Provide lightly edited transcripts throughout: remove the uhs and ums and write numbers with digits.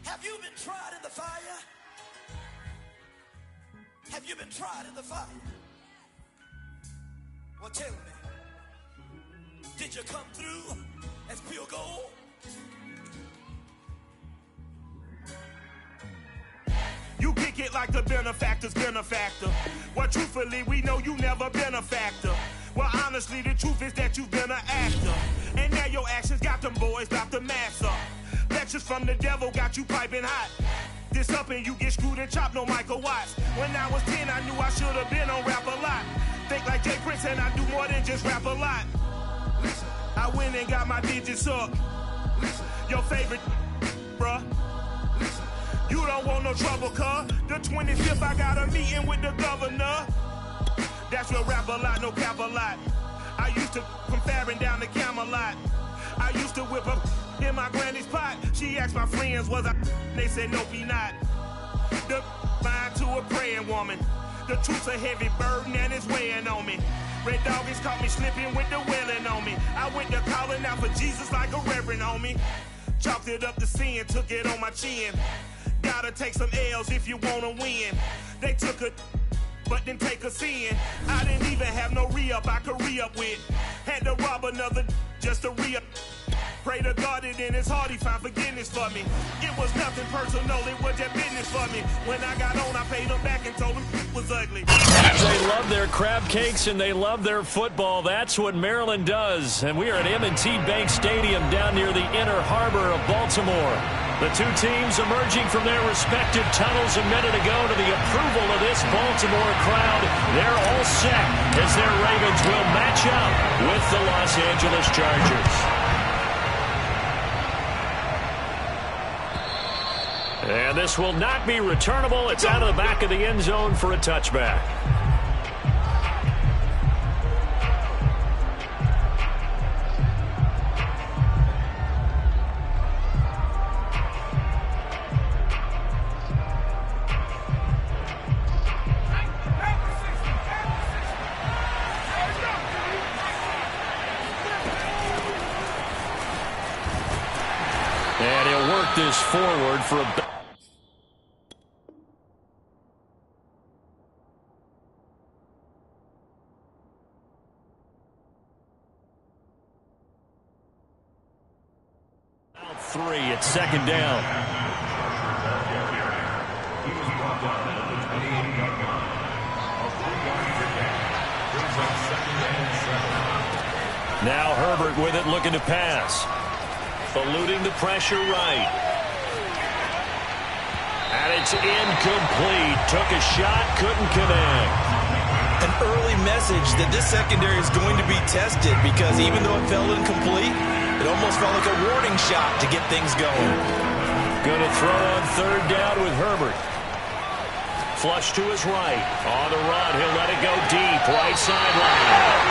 Have you been tried in the fire? Have you been tried in the fire? Well, tell me, did you come through as pure gold? You kick it like the benefactor's benefactor. Well, truthfully, we know you never been a factor. Well, honestly, the truth is that you've been an actor. And now your actions got them boys about to mass up. Lectures from the devil got you piping hot. This up and you get screwed and chopped, no Michael Watts. When I was 10, I knew I should have been on Rap a Lot. Think like Jay Prince and I do more than just rap a lot. I went and got my digits up. Your favorite, bruh. You don't want no trouble, cuz. The 25th, I got a meeting with the governor. That's real rap a lot, no cap a lot. I used to from Farron down to Camelot. I used to whip up in my granny's pot. She asked my friends, was I? They said, nope, he not. The mind to a praying woman. The truth's a heavy burden and it's weighing on me. Red Doggies caught me slipping with the wailing on me. I went to calling out for Jesus like a reverend on me. Chalked it up to sin, took it on my chin. Gotta take some L's if you wanna win. They took a but didn't take a sin. I didn't even have no re-up I could re-up with. Had to rob another just to re-up. Pray to God that in his heart he found forgiveness for me. It was nothing personal, it was just business for me. When I got on, I paid him back and told him it was ugly. They love their crab cakes and they love their football. That's what Maryland does. And we are at M&T Bank Stadium down near the Inner Harbor of Baltimore. The two teams emerging from their respective tunnels a minute ago to the approval of this Baltimore crowd. They're all set as their Ravens will match up with the Los Angeles Chargers. And this will not be returnable. It's out of the back of the end zone for a touchback. And he'll work this forward for a... Three, it's second down. Now Herbert with it, looking to pass. Eluding the pressure right. And it's incomplete. Took a shot, couldn't connect. An early message that this secondary is going to be tested because even though it fell incomplete, it almost felt like a warning shot to get things going. Going to throw on third down with Herbert. Flush to his right. On the run, he'll let it go deep. Right sideline.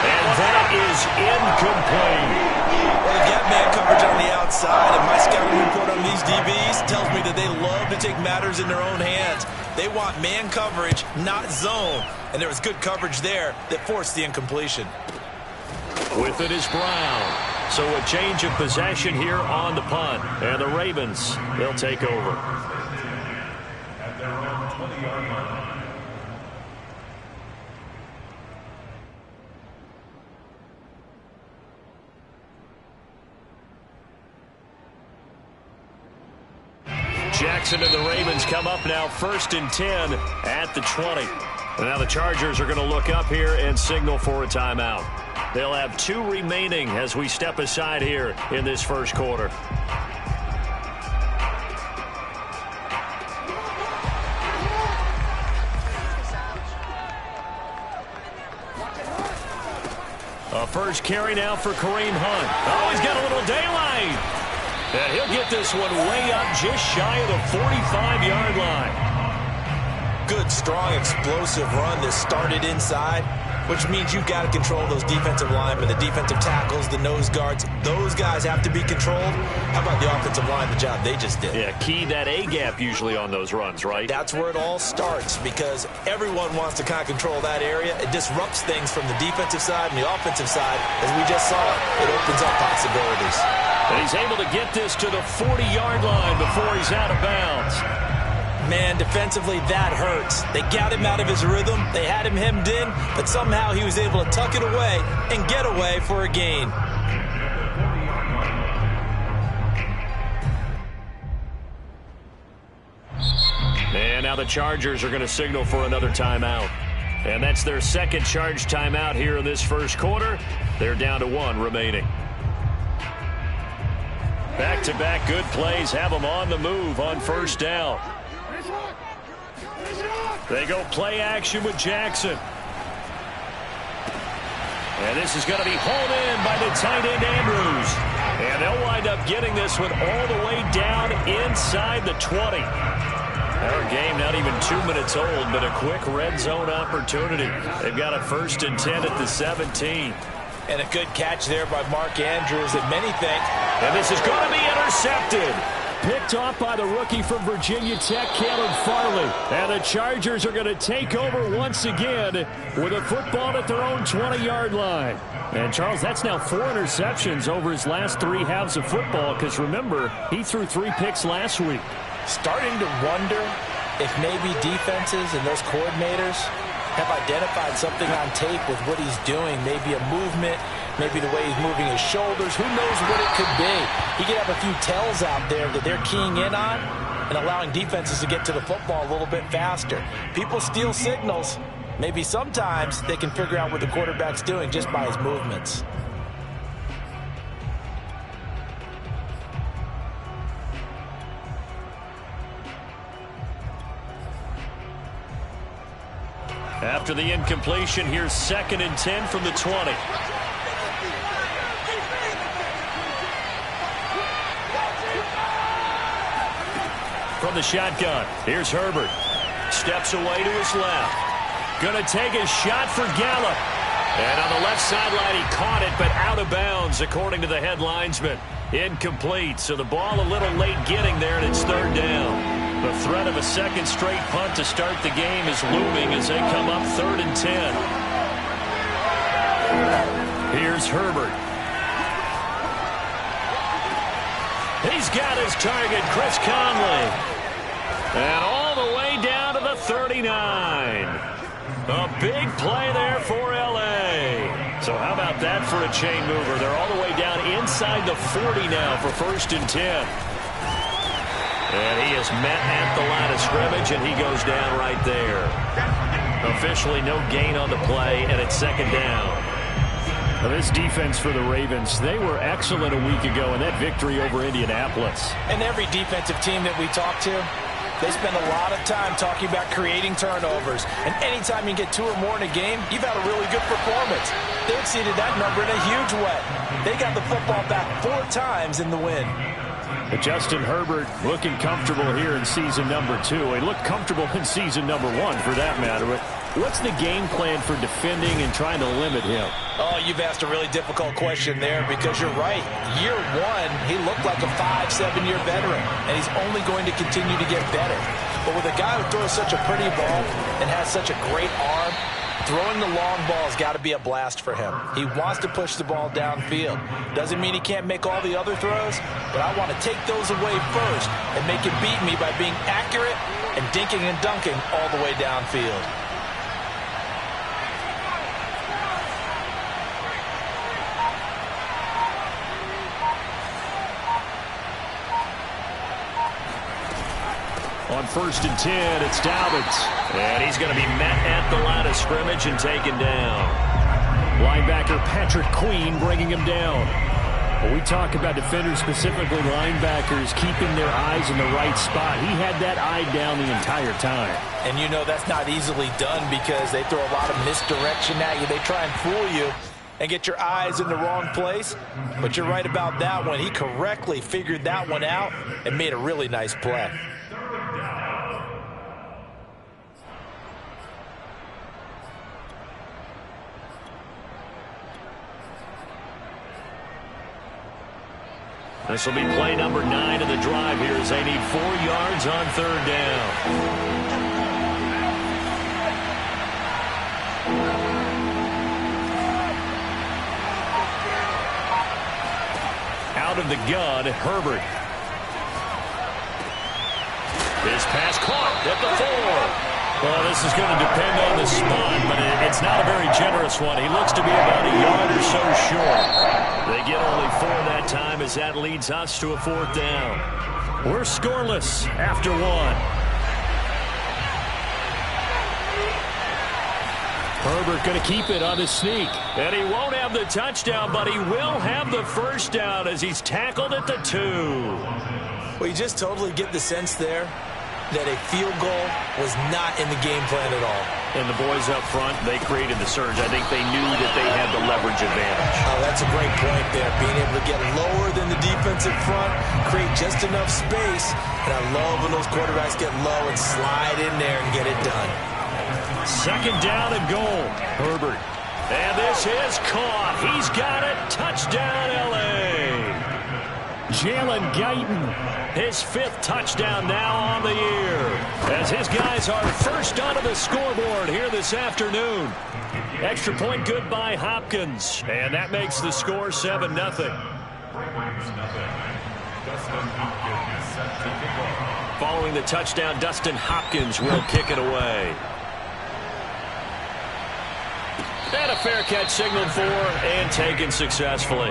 And that is incomplete. Well, they've got man coverage on the outside, and my scouting report on these DBs tells me that they love to take matters in their own hands. They want man coverage, not zone. And there was good coverage there that forced the incompletion. With it is Brown. So a change of possession here on the punt. And the Ravens, they'll take over. At their own 20-yard line. Jackson and the Ravens come up now 1st and 10 at the 20. And now the Chargers are going to look up here and signal for a timeout. They'll have 2 remaining as we step aside here in this first quarter. A first carry now for Kareem Hunt. Oh, he's got a little daylight. And he'll get this one way up just shy of the 45-yard line. Good, strong, explosive run that started inside, which means you've got to control those defensive linemen, the defensive tackles, the nose guards. Those guys have to be controlled. How about the offensive line, the job they just did? Yeah, key that A-gap usually on those runs, right? That's where it all starts because everyone wants to kind of control that area. It disrupts things from the defensive side and the offensive side. As we just saw, it opens up possibilities. And he's able to get this to the 40-yard line before he's out of bounds. Man, defensively, that hurts. They got him out of his rhythm. They had him hemmed in, but somehow he was able to tuck it away and get away for a gain. And now the Chargers are going to signal for another timeout. And that's their second charge timeout here in this first quarter. They're down to 1 remaining. Back-to-back good plays have them on the move on first down. They go play action with Jackson. And this is going to be hauled in by the tight end Andrews. And they'll wind up getting this one all the way down inside the 20. Our game not even 2 minutes old, but a quick red zone opportunity. They've got a 1st and 10 at the 17. And a good catch there by Mark Andrews, and many think. And this is going to be intercepted. Picked off by the rookie from Virginia Tech, Caleb Farley. And the Chargers are going to take over once again with a football at their own 20-yard line. And, Charles, that's now 4 interceptions over his last 3 halves of football because, remember, he threw 3 picks last week. Starting to wonder if maybe defenses and those coordinators have identified something on tape with what he's doing. Maybe a movement, maybe the way he's moving his shoulders. Who knows what it could be? He could have a few tells out there that they're keying in on and allowing defenses to get to the football a little bit faster. People steal signals. Maybe sometimes they can figure out what the quarterback's doing just by his movements. After the incompletion, here's 2nd and 10 from the 20. From the shotgun, here's Herbert. Steps away to his left. Gonna take a shot for Gallup. And on the left sideline, he caught it, but out of bounds, according to the head linesman. Incomplete, so the ball a little late getting there, and it's 3rd down. The threat of a second straight punt to start the game is looming as they come up 3rd and 10. Here's Herbert. He's got his target, Chris Conley. And all the way down to the 39. A big play there for L.A. So how about that for a chain mover? They're all the way down inside the 40 now for 1st and 10. And he is met at the line of scrimmage, and he goes down right there. Officially no gain on the play, and it's 2nd down. Now this defense for the Ravens, they were excellent a week ago in that victory over Indianapolis. And every defensive team that we talk to, they spend a lot of time talking about creating turnovers. And anytime you get 2 or more in a game, you've had a really good performance. They exceeded that number in a huge way. They got the football back 4 times in the win. But Justin Herbert looking comfortable here in season number 2. He looked comfortable in season number 1 for that matter. But what's the game plan for defending and trying to limit him? Oh, you've asked a really difficult question there because you're right. Year 1, he looked like a 5-7-year veteran, and he's only going to continue to get better. But with a guy who throws such a pretty ball and has such a great arm, throwing the long ball has got to be a blast for him. He wants to push the ball downfield. Doesn't mean he can't make all the other throws, but I want to take those away first and make it beat me by being accurate and dinking and dunking all the way downfield. On 1st and 10, it's Dobbins. And he's going to be met at the line of scrimmage and taken down. Linebacker Patrick Queen bringing him down. When we talk about defenders, specifically linebackers, keeping their eyes in the right spot, he had that eye down the entire time. And you know that's not easily done because they throw a lot of misdirection at you. They try and fool you and get your eyes in the wrong place. But you're right about that one. He correctly figured that one out and made a really nice play. This will be play number 9 of the drive here as they need 4 yards on 3rd down. Out out of the gun, Herbert. His pass caught at the 4. Well, this is going to depend on the spot, but it's not a very generous one. He looks to be about a yard or so short. They get only 4 that time as that leads us to a 4th down. We're scoreless after 1. Herbert going to keep it on the sneak. And he won't have the touchdown, but he will have the first down as he's tackled at the 2. Well, you just totally get the sense there that a field goal was not in the game plan at all. And the boys up front, they created the surge. I think they knew that they had the leverage advantage. Oh, that's a great point there. Being able to get lower than the defensive front, create just enough space. And I love when those quarterbacks get low and slide in there and get it done. 2nd down and goal. Herbert. And this is caught. He's got it. Touchdown, L.A. Jalen Guyton, his 5th touchdown now on the year, as his guys are first onto the scoreboard here this afternoon. Extra point good by Hopkins, and that makes the score 7-0. Following the touchdown, Dustin Hopkins will kick it away. And a fair catch signaled for and taken successfully.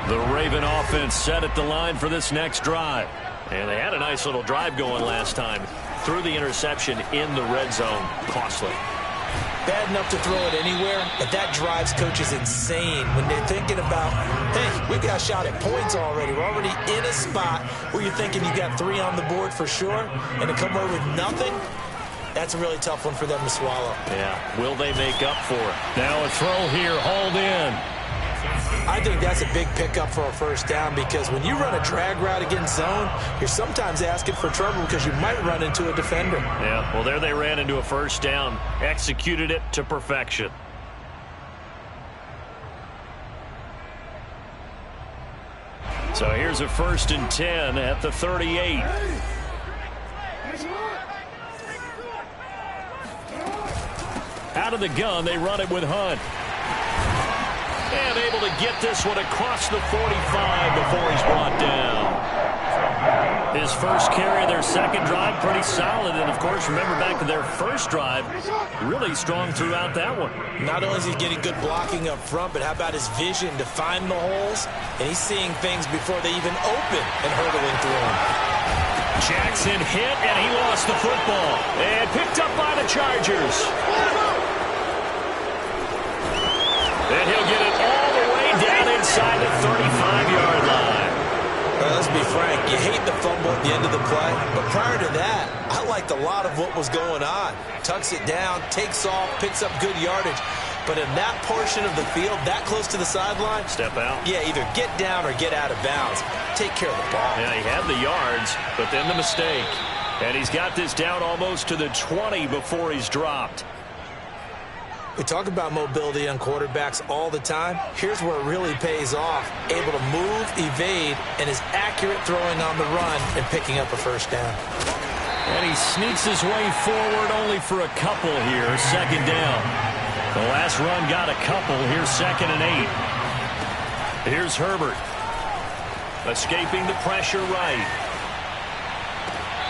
The Raven offense set at the line for this next drive. And they had a nice little drive going last time. Threw the interception in the red zone. Costly. Bad enough to throw it anywhere, but that drives coaches insane when they're thinking about, hey, we got shot at points already. We're already in a spot where you're thinking you got 3 on the board for sure, and to come away with nothing, that's a really tough one for them to swallow. Yeah, will they make up for it? Now a throw here, hauled in. I think that's a big pickup for a first down because when you run a drag route against zone, you're sometimes asking for trouble because you might run into a defender. Yeah, well, there they ran into a first down, executed it to perfection. So here's a 1st and 10 at the 38. Out of the gun, they run it with Hunt. And able to get this one across the 45 before he's brought down. His first carry of their 2nd drive, pretty solid. And, of course, remember back to their first drive, really strong throughout that one. Not only is he getting good blocking up front, but how about his vision to find the holes? And he's seeing things before they even open and hurdling through them. Jackson hit, and he lost the football. And picked up by the Chargers. And he'll get it all the way down inside the 35-yard line. Well, let's be frank. You hate the fumble at the end of the play. But prior to that, I liked a lot of what was going on. Tucks it down, takes off, picks up good yardage. But in that portion of the field, that close to the sideline. Step out. Yeah, either get down or get out of bounds. Take care of the ball. Yeah, he had the yards, but then the mistake. And he's got this down almost to the 20 before he's dropped. We talk about mobility on quarterbacks all the time. Here's where it really pays off. Able to move, evade, and is accurate throwing on the run and picking up a first down. And he sneaks his way forward only for a couple here. 2nd down. The last run got a couple. Here's 2nd and 8. Here's Herbert. Escaping the pressure right.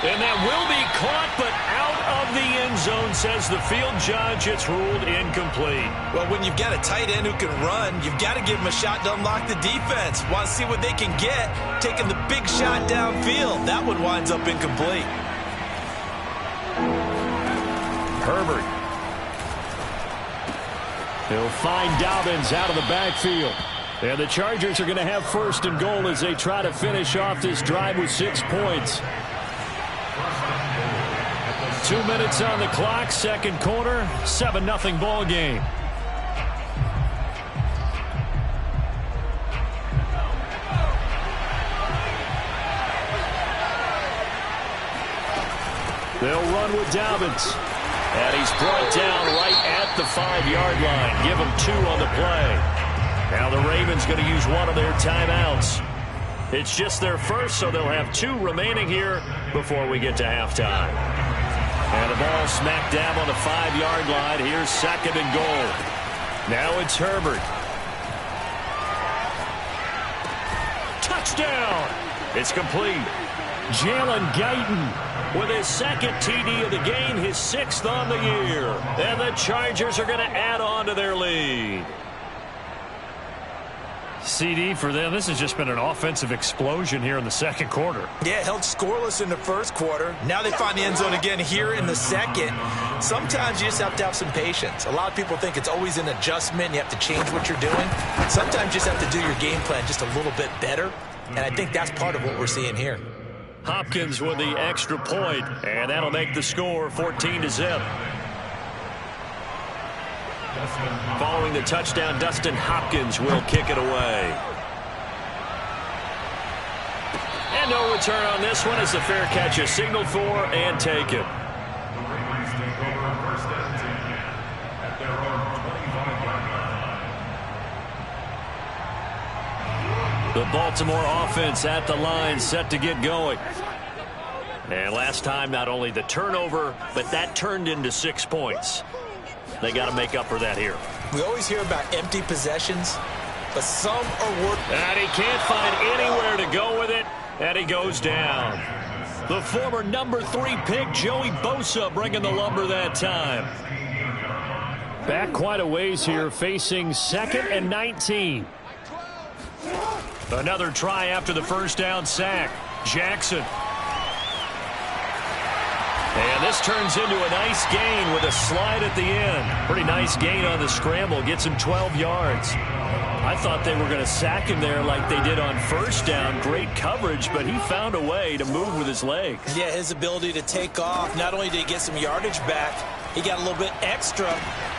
And that will be caught, but out of the end zone, says the field judge. It's ruled incomplete. Well, when you've got a tight end who can run, you've got to give him a shot to unlock the defense. Want to see what they can get, taking the big shot downfield. That one winds up incomplete. Herbert. He'll find Dobbins out of the backfield. And the Chargers are going to have 1st and goal as they try to finish off this drive with 6 points. 2 minutes on the clock, 2nd quarter, 7-0 ball game. They'll run with Dobbins. And he's brought down right at the 5-yard line. Give him 2 on the play. Now the Ravens going to use one of their timeouts. It's just their first, so they'll have 2 remaining here before we get to halftime. And the ball smack dab on the 5-yard line. Here's 2nd and goal. Now it's Herbert. Touchdown! It's complete. Jalen Guyton with his 2nd TD of the game, his 6th on the year. And the Chargers are going to add on to their lead. CD for them, this has just been an offensive explosion here in the 2nd quarter. Yeah, held scoreless in the 1st quarter. Now they find the end zone again here in the 2nd. Sometimes you just have to have some patience. A lot of people think it's always an adjustment. You have to change what you're doing. Sometimes you just have to do your game plan just a little bit better. And I think that's part of what we're seeing here. Hopkins with the extra point, and that'll make the score 14-0. Following the touchdown, Dustin Hopkins will kick it away. And no return on this one as the fair catch is signaled for and taken. The Ravens take over 1st and 10 at their own 25-yard line. The Baltimore offense at the line, set to get going. And last time, not only the turnover, but that turned into 6 points. They got to make up for that here. We always hear about empty possessions, but some are worth. And he can't find anywhere to go with it, and he goes down. The former number 3 pick, Joey Bosa, bringing the lumber that time. Back quite a ways here, facing 2nd and 19. Another try after the first down sack. Jackson. And this turns into a nice gain with a slide at the end. Pretty nice gain on the scramble. Gets him 12 yards. I thought they were going to sack him there like they did on first down. Great coverage, but he found a way to move with his legs. Yeah, his ability to take off. Not only did he get some yardage back, he got a little bit extra.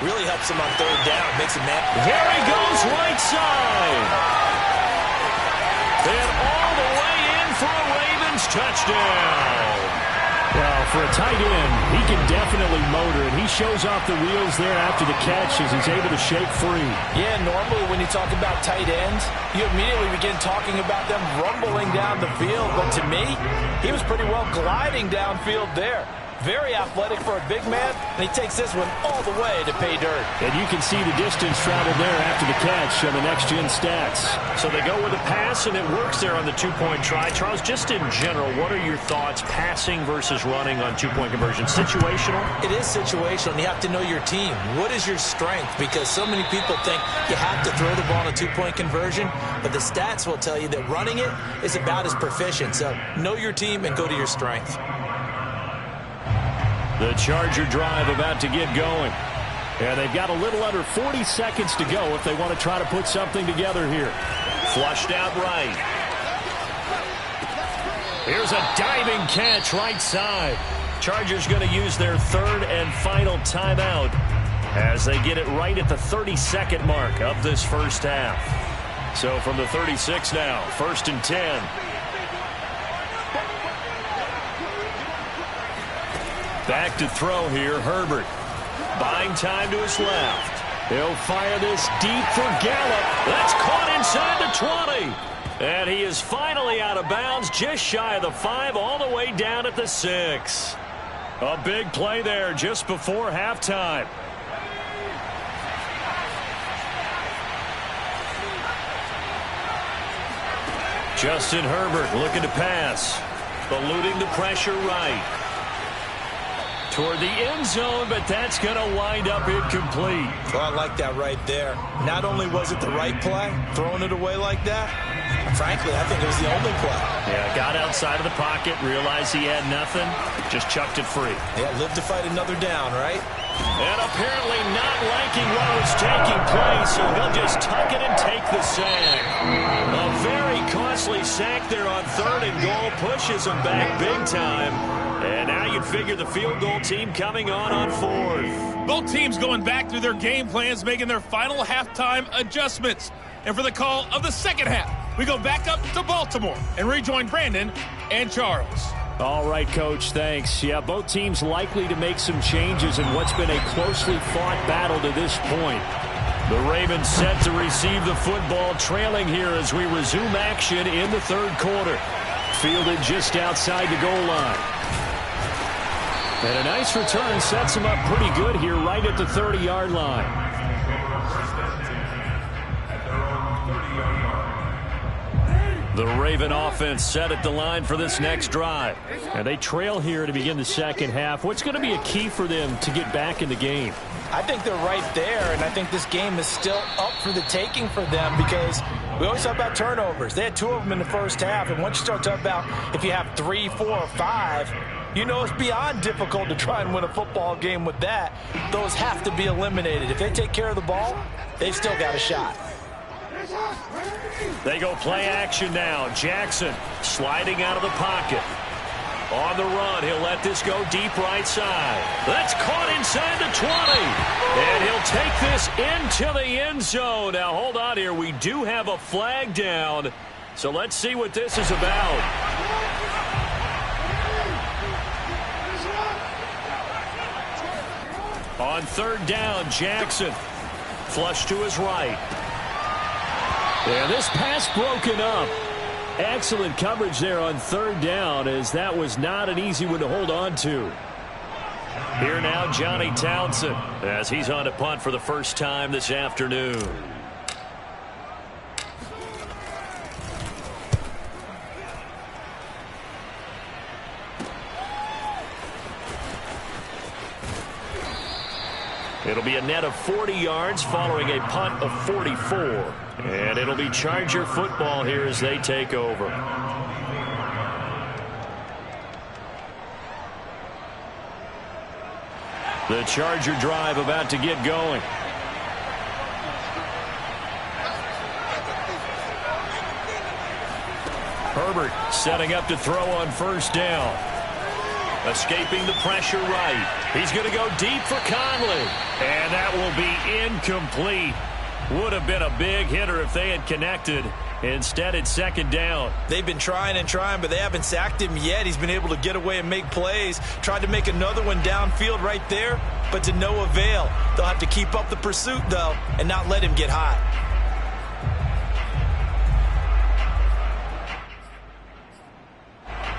Really helps him on 3rd down. Makes him mad. Here he goes, right side. And all the way in for a Ravens touchdown. Well, for a tight end, he can definitely motor, and he shows off the wheels there after the catch as he's able to shake free. Yeah, normally when you talk about tight ends, you immediately begin talking about them rumbling down the field. But to me, he was pretty well gliding downfield there. Very athletic for a big man, and he takes this one all the way to pay dirt. And you can see the distance traveled there after the catch on the next-gen stats. So they go with a pass, and it works there on the 2-point try. Charles, just in general, what are your thoughts passing versus running on 2-point conversion? Situational? It is situational, and you have to know your team. What is your strength? Because so many people think you have to throw the ball on a 2-point conversion, but the stats will tell you that running it is about as proficient. So know your team and go to your strength. The Charger drive about to get going. And they've got a little under 40 seconds to go if they want to try to put something together here. Flushed out right. Here's a diving catch right side. Chargers going to use their 3rd and final timeout as they get it right at the 32nd mark of this first half. So from the 36 now, 1st and 10. Back to throw here, Herbert. Buying time to his left. He'll fire this deep for Gallup. That's caught inside the 20. And he is finally out of bounds, just shy of the 5, all the way down at the 6. A big play there just before halftime. Justin Herbert looking to pass. Eluding the pressure right. Toward the end zone, but that's going to wind up incomplete. Well, I like that right there. Not only was it the right play, throwing it away like that, frankly, I think it was the only play. Yeah, got outside of the pocket, realized he had nothing, just chucked it free. Yeah, live to fight another down, right? And apparently not liking what was taking place, so he'll just tuck it and take the sack. A very costly sack there on 3rd and goal, pushes him back big time. And now you'd figure the field goal team coming on 4th. Both teams going back through their game plans, making their final halftime adjustments. And for the call of the 2nd half, we go back up to Baltimore and rejoin Brandon and Charles. All right, Coach, thanks. Yeah, both teams likely to make some changes in what's been a closely fought battle to this point. The Ravens set to receive the football, trailing here as we resume action in the third quarter. Fielded just outside the goal line. And a nice return sets him up pretty good here right at the 30-yard line. The Raven offense set at the line for this next drive. And they trail here to begin the second half. What's going to be a key for them to get back in the game? I think they're right there, and I think this game is still up for the taking for them because we always talk about turnovers. They had 2 of them in the first half, and once you start talking about if you have 3, 4, or 5, you know it's beyond difficult to try and win a football game with that. Those have to be eliminated. If they take care of the ball, they've still got a shot. They go play action now. Jackson sliding out of the pocket. On the run, he'll let this go deep right side. That's caught inside the 20. And he'll take this into the end zone. Now, hold on here. We do have a flag down. So let's see what this is about. On third down, Jackson. Flush to his right. And this pass broken up. Excellent coverage there on third down, as that was not an easy one to hold on to. Here now, Johnny Townsend, as he's on to punt for the first time this afternoon. It'll be a net of 40 yards following a punt of 44. And it'll be Charger football here as they take over. The Charger drive about to get going. Herbert setting up to throw on first down. Escaping the pressure right. He's going to go deep for Conley. And that will be incomplete. Would have been a big hitter if they had connected. Instead, it's second down. They've been trying and trying, but they haven't sacked him yet. He's been able to get away and make plays. Tried to make another one downfield right there, but to no avail. They'll have to keep up the pursuit, though, and not let him get hot.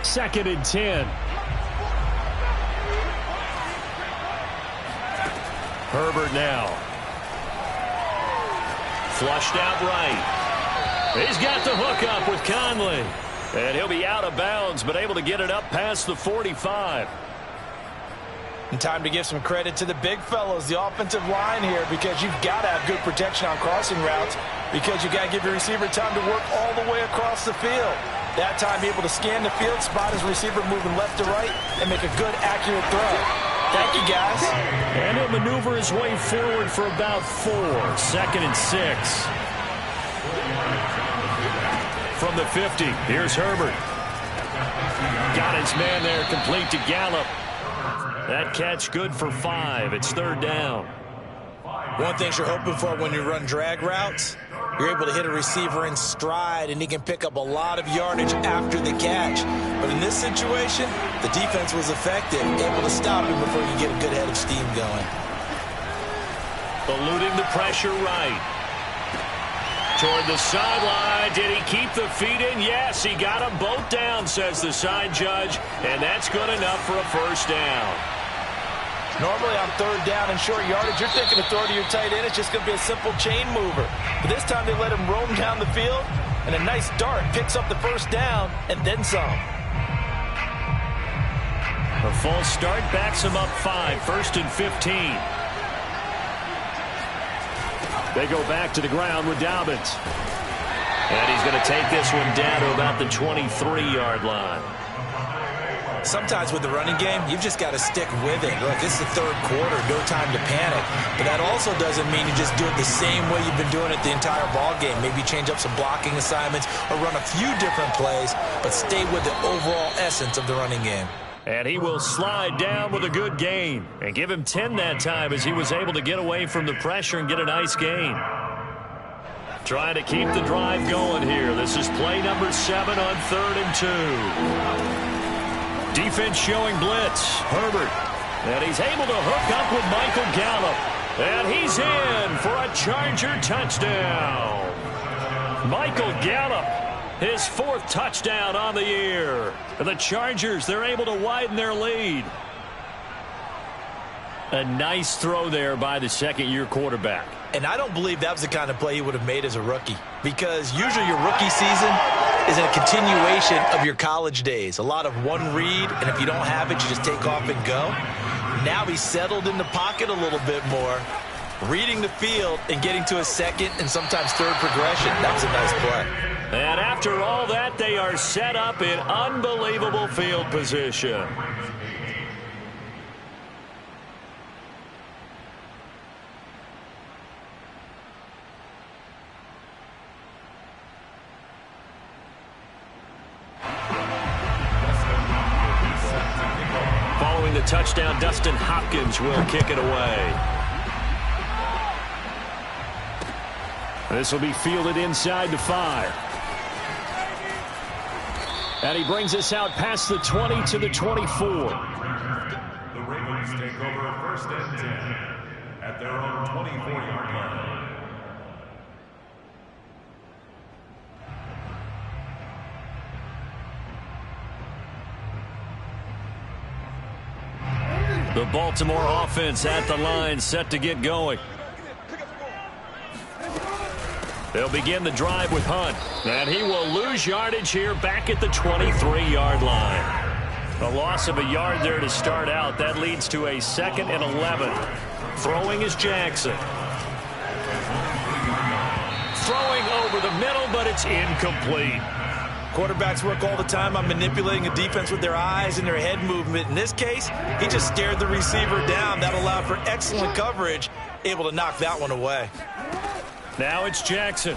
Second and 10. Herbert now. Flushed out right. He's got the hook up with Conley. And he'll be out of bounds, but able to get it up past the 45. And time to give some credit to the big fellows, the offensive line here, because you've got to have good protection on crossing routes, because you've got to give your receiver time to work all the way across the field. That time, be able to scan the field, spot his receiver moving left to right, and make a good, accurate throw. Thank you, guys. And he'll maneuver his way forward for about 4. Second and 6. From the 50, here's Herbert. Got his man there, complete to Gallup. That catch good for 5. It's third down. One thing you're hoping for when you run drag routes, you're able to hit a receiver in stride, and he can pick up a lot of yardage after the catch. But in this situation, the defense was effective, able to stop him before you get a good head of steam going. Eluding the pressure right. Toward the sideline. Did he keep the feet in? Yes, he got them both down, says the side judge. And that's good enough for a first down. Normally on third down and short yardage, you're thinking to throw to your tight end. It's just going to be a simple chain mover. But this time they let him roam down the field, and a nice dart picks up the first down and then some. A false start backs him up 5. First and 15. They go back to the ground with Dobbins. And he's going to take this one down to about the 23-yard line. Sometimes with the running game, you've just got to stick with it. Look, it's the third quarter, no time to panic. But that also doesn't mean you just do it the same way you've been doing it the entire ball game. Maybe change up some blocking assignments or run a few different plays, but stay with the overall essence of the running game. And he will slide down with a good gain. And give him 10 that time as he was able to get away from the pressure and get a nice gain. Trying to keep the drive going here. This is play number 7 on 3rd and 2. Defense showing blitz. Herbert. And he's able to hook up with Michael Gallup. And he's in for a Charger touchdown. Michael Gallup, his 4th touchdown on the year. The Chargers, they're able to widen their lead. A nice throw there by the second-year quarterback. And I don't believe that was the kind of play he would have made as a rookie, because usually your rookie season is a continuation of your college days. A lot of one read, and if you don't have it, you just take off and go. Now he's settled in the pocket a little bit more, reading the field and getting to a second and sometimes third progression. That was a nice play. And after all that, they are set up in unbelievable field position. Following the touchdown, Dustin Hopkins will kick it away. This will be fielded inside the 5. And he brings us out past the 20 to the 24. The Ravens take over 1st and 10 at their own 24-yard line. The Baltimore offense at the line, set to get going. They'll begin the drive with Hunt, and he will lose yardage here back at the 23-yard line. A loss of a yard there to start out. That leads to a 2nd and 11. Throwing is Jackson. Throwing over the middle, but it's incomplete. Quarterbacks work all the time on manipulating a defense with their eyes and their head movement. In this case, he just stared the receiver down. That allowed for excellent coverage, able to knock that one away. Now it's Jackson.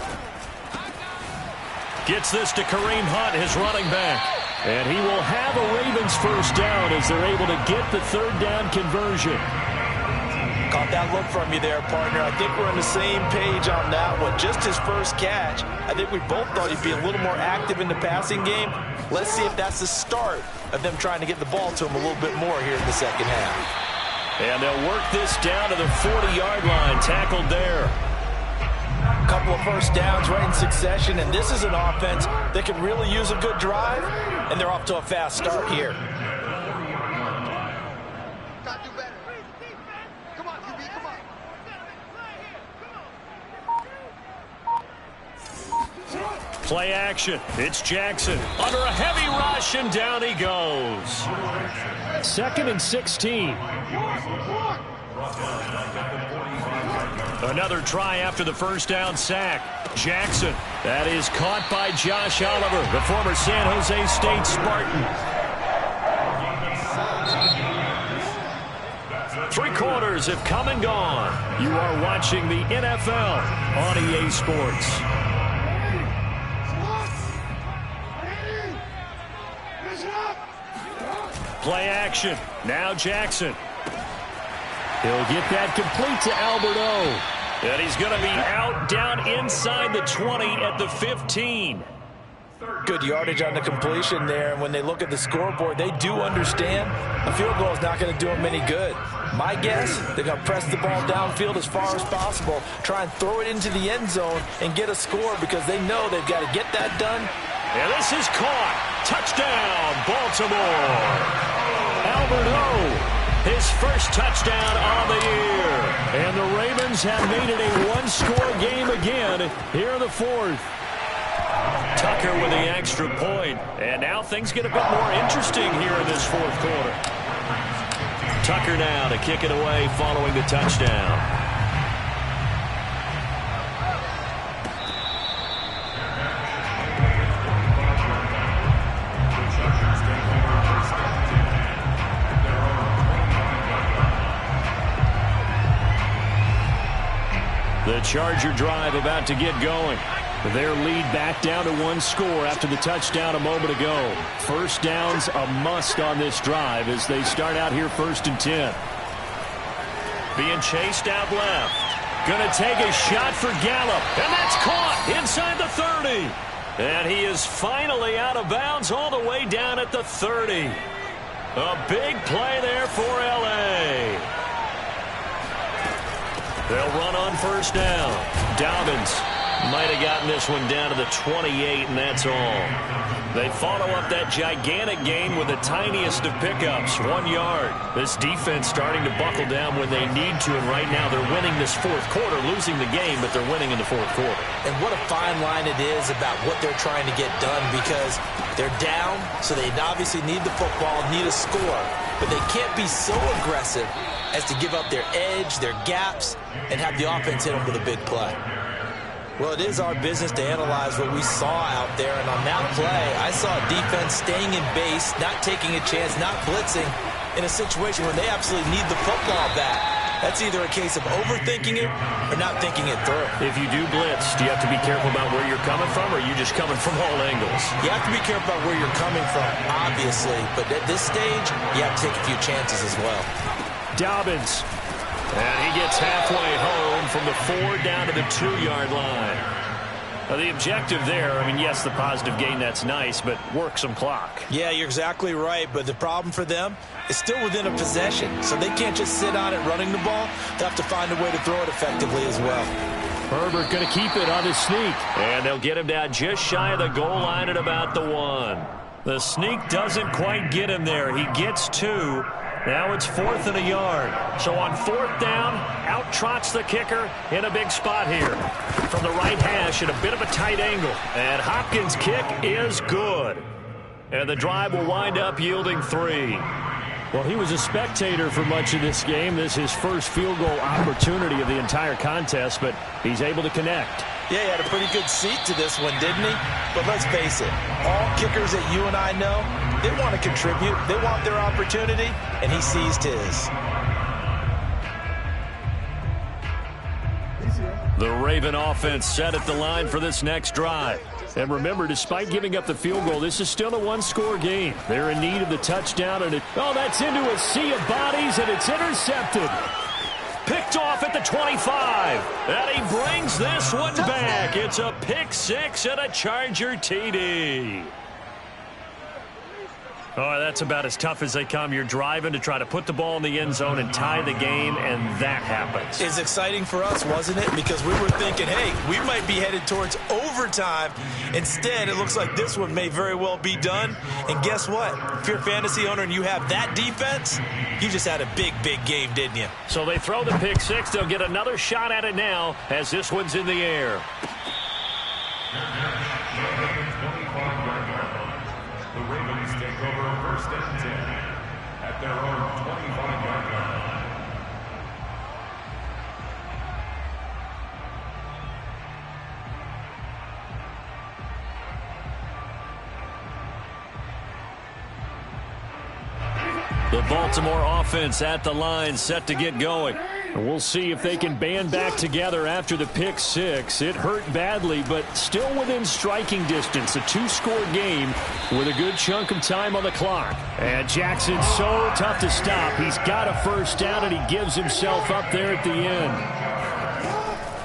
Gets this to Kareem Hunt, his running back. And he will have a Ravens 1st down as they're able to get the 3rd down conversion. Caught that look from you there, partner. I think we're on the same page on that one. Just his first catch. I think we both thought he'd be a little more active in the passing game. Let's see if that's the start of them trying to get the ball to him a little bit more here in the second half. And they'll work this down to the 40-yard line, tackled there. Couple of 1st downs right in succession, and this is an offense that could really use a good drive, and they're off to a fast start here. Play action. It's Jackson under a heavy rush, and down he goes. 2nd and 16. Another try after the 1st down sack. Jackson. That is caught by Josh Oliver, the former San Jose State Spartan. 3 quarters have come and gone. You are watching the NFL on EA Sports. Play action. Now Jackson. He'll get that complete to Alberto. And he's going to be out down inside the 20 at the 15. Good yardage on the completion there. And when they look at the scoreboard, they do understand a field goal is not going to do them any good. My guess, they're going to press the ball downfield as far as possible, try and throw it into the end zone and get a score because they know they've got to get that done. And this is caught. Touchdown, Baltimore. Alberto, his 1st touchdown on the year. And the Ravens have made it a 1-score game again here in the 4th. Tucker with the extra point. And now things get a bit more interesting here in this 4th quarter. Tucker now to kick it away following the touchdown. The Charger drive about to get going. Their lead back down to 1 score after the touchdown a moment ago. 1st downs a must on this drive as they start out here 1st and 10. Being chased out left. Going to take a shot for Gallup. And that's caught inside the 30. And he is finally out of bounds all the way down at the 30. A big play there for L.A. They'll run on first down. Dobbins might have gotten this one down to the 28, and that's all. They follow up that gigantic gain with the tiniest of pickups, 1 yard. This defense starting to buckle down when they need to, and right now they're winning this fourth quarter, losing the game, but they're winning in the fourth quarter. And what a fine line it is about what they're trying to get done, because they're down, so they obviously need the football, need a score, but they can't be so aggressive as to give up their edge, their gaps, and have the offense hit them with a big play. Well, it is our business to analyze what we saw out there, and on that play, I saw a defense staying in base, not taking a chance, not blitzing, in a situation where they absolutely need the football back. That's either a case of overthinking it or not thinking it through. If you do blitz, do you have to be careful about where you're coming from, or are you just coming from all angles? You have to be careful about where you're coming from, obviously, but at this stage, you have to take a few chances as well. Dobbins. And he gets halfway home from the 4 down to the 2-yard line. Now, the objective there, I mean, yes, the positive gain, that's nice, but work some clock. Yeah, you're exactly right, but the problem for them is still within a possession, so they can't just sit on it running the ball. They'll have to find a way to throw it effectively as well. Herbert going to keep it on his sneak, and they'll get him down just shy of the goal line at about the 1. The sneak doesn't quite get him there. He gets 2. Now it's 4th and a yard. So on 4th down, out trots the kicker in a big spot here. From the right hash at a bit of a tight angle. And Hopkins' kick is good. And the drive will wind up yielding 3. Well, he was a spectator for much of this game. This is his first field goal opportunity of the entire contest, but he's able to connect. Yeah, he had a pretty good seat to this one, didn't he? But let's face it, all kickers that you and I know, they want to contribute. They want their opportunity, and he seized his. The Raven offense set at the line for this next drive. And remember, despite giving up the field goal, this is still a one-score game. They're in need of the touchdown, and that's into a sea of bodies, and it's intercepted. Picked off at the 25. And he brings this one back. It's a pick 6 and a Charger TD. Oh, that's about as tough as they come. You're driving to try to put the ball in the end zone and tie the game, and that happens. It's exciting for us, wasn't it? Because we were thinking, hey, we might be headed towards overtime. Instead, it looks like this one may very well be done. And guess what? If you're a fantasy owner and you have that defense, you just had a big, big game, didn't you? So they throw the pick 6. They'll get another shot at it now as this one's in the air. The Ravens take over 1st and 10 at their own 25-yard line. The Baltimore offense at the line, set to get going. And we'll see if they can band back together after the pick 6. It hurt badly, but still within striking distance. A 2-score game with a good chunk of time on the clock. And Jackson's so tough to stop. He's got a first down, and he gives himself up there at the end.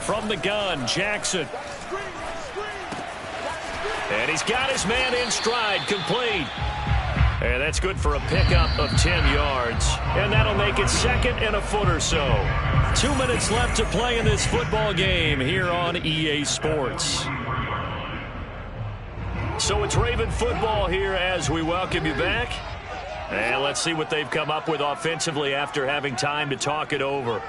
From the gun, Jackson. And he's got his man in stride, complete. And that's good for a pickup of 10 yards. And that'll make it 2nd and a foot or so. 2 minutes left to play in this football game here on EA Sports. So it's Raven football here as we welcome you back. And let's see what they've come up with offensively after having time to talk it over.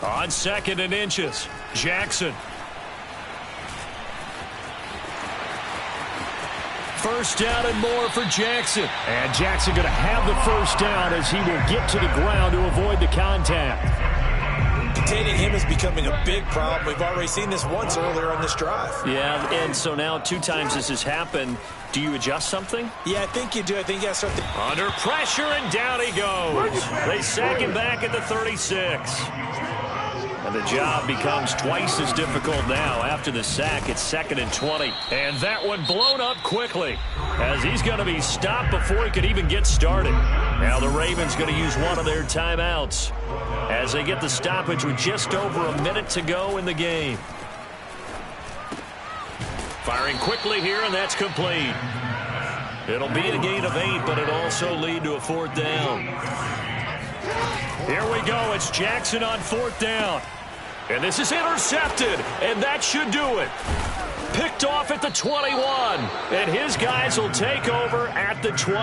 On 2nd and inches, Jackson. First down and more for Jackson. And Jackson going to have the first down as he will get to the ground to avoid the contact. Containing him is becoming a big problem. We've already seen this once earlier on this drive. Yeah, and so now 2 times this has happened. Do you adjust something? Yeah, I think you do. I think you got to start under pressure, and down he goes. They sack him back at the 36. And the job becomes twice as difficult now. After the sack, it's 2nd and 20. And that one blown up quickly as he's going to be stopped before he could even get started. Now the Ravens going to use one of their timeouts as they get the stoppage with just over a minute to go in the game. Firing quickly here, and that's complete. It'll be a gain of 8, but it'll also lead to a 4th down. Here we go. It's Jackson on 4th down. And this is intercepted, and that should do it. Picked off at the 21, and his guys will take over at the 20.